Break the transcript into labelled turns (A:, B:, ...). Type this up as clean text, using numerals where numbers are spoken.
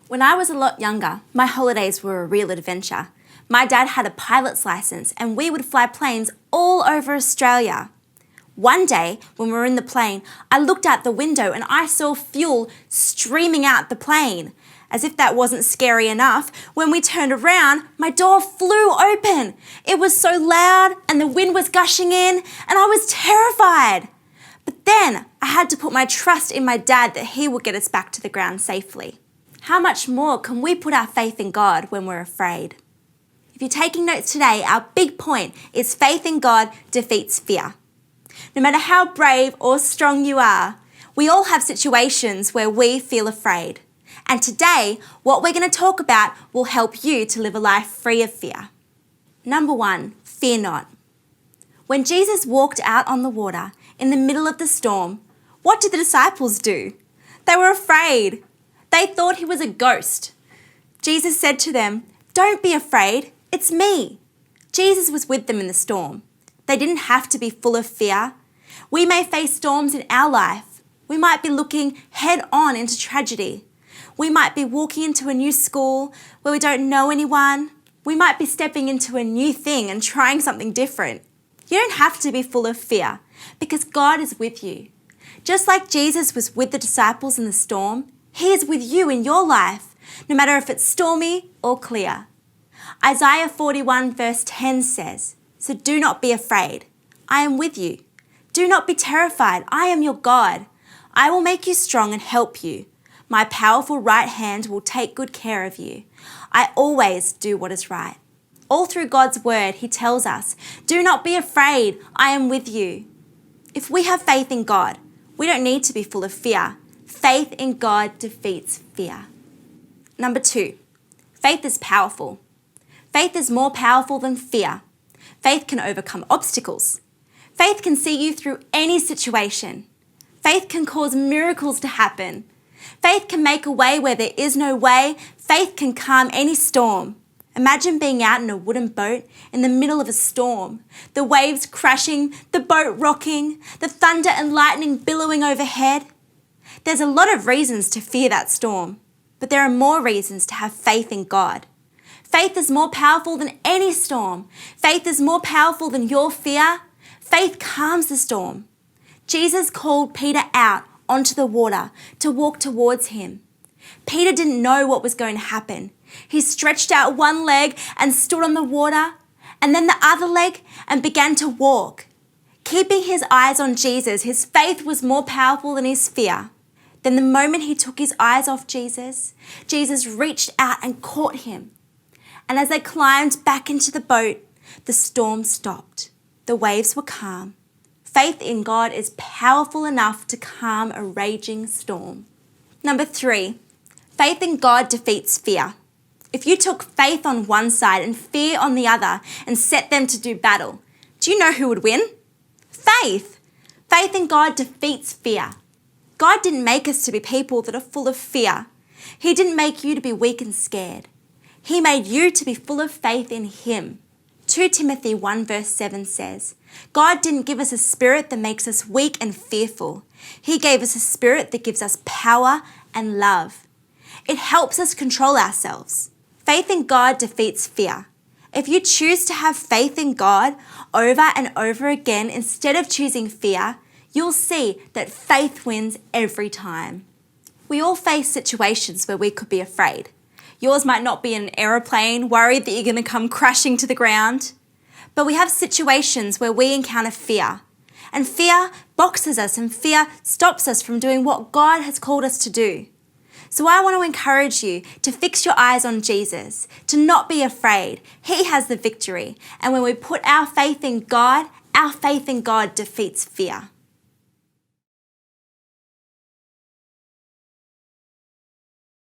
A: When I was a lot younger, my holidays were a real adventure. My dad had a pilot's license and we would fly planes all over Australia. One day, when we were in the plane, I looked out the window and I saw fuel streaming out the plane. As if that wasn't scary enough, when we turned around, my door flew open. It was so loud and the wind was gushing in and I was terrified. But then I had to put my trust in my dad that he would get us back to the ground safely. How much more can we put our faith in God when we're afraid? If you're taking notes today, our big point is faith in God defeats fear. No matter how brave or strong you are, we all have situations where we feel afraid. And today, what we're going to talk about will help you to live a life free of fear. Number 1, fear not. When Jesus walked out on the water in the middle of the storm, what did the disciples do? They were afraid. They thought he was a ghost. Jesus said to them, "Don't be afraid, it's me." Jesus was with them in the storm. They didn't have to be full of fear. We may face storms in our life. We might be looking head on into tragedy. We might be walking into a new school where we don't know anyone. We might be stepping into a new thing and trying something different. You don't have to be full of fear because God is with you. Just like Jesus was with the disciples in the storm, He is with you in your life, no matter if it's stormy or clear. Isaiah 41 verse 10 says, "So do not be afraid. I am with you. Do not be terrified. I am your God. I will make you strong and help you. My powerful right hand will take good care of you. I always do what is right." All through God's word, He tells us, do not be afraid. I am with you. If we have faith in God, we don't need to be full of fear. Faith in God defeats fear. Number 2, faith is powerful. Faith is more powerful than fear. Faith can overcome obstacles. Faith can see you through any situation. Faith can cause miracles to happen. Faith can make a way where there is no way. Faith can calm any storm. Imagine being out in a wooden boat in the middle of a storm, the waves crashing, the boat rocking, the thunder and lightning billowing overhead. There's a lot of reasons to fear that storm, but there are more reasons to have faith in God. Faith is more powerful than any storm. Faith is more powerful than your fear. Faith calms the storm. Jesus called Peter out onto the water to walk towards Him. Peter didn't know what was going to happen. He stretched out one leg and stood on the water, and then the other leg and began to walk. Keeping his eyes on Jesus, his faith was more powerful than his fear. Then the moment he took his eyes off Jesus, Jesus reached out and caught him. And as they climbed back into the boat, the storm stopped. The waves were calm. Faith in God is powerful enough to calm a raging storm. Number 3, faith in God defeats fear. If you took faith on one side and fear on the other and set them to do battle, do you know who would win? Faith. Faith in God defeats fear. God didn't make us to be people that are full of fear. He didn't make you to be weak and scared. He made you to be full of faith in Him. 2 Timothy 1 verse 7 says, God didn't give us a spirit that makes us weak and fearful. He gave us a spirit that gives us power and love. It helps us control ourselves. Faith in God defeats fear. If you choose to have faith in God over and over again instead of choosing fear, you'll see that faith wins every time. We all face situations where we could be afraid. Yours might not be an aeroplane, worried that you're going to come crashing to the ground. But we have situations where we encounter fear. And fear boxes us and fear stops us from doing what God has called us to do. So I want to encourage you to fix your eyes on Jesus, to not be afraid. He has the victory. And when we put our faith in God defeats fear.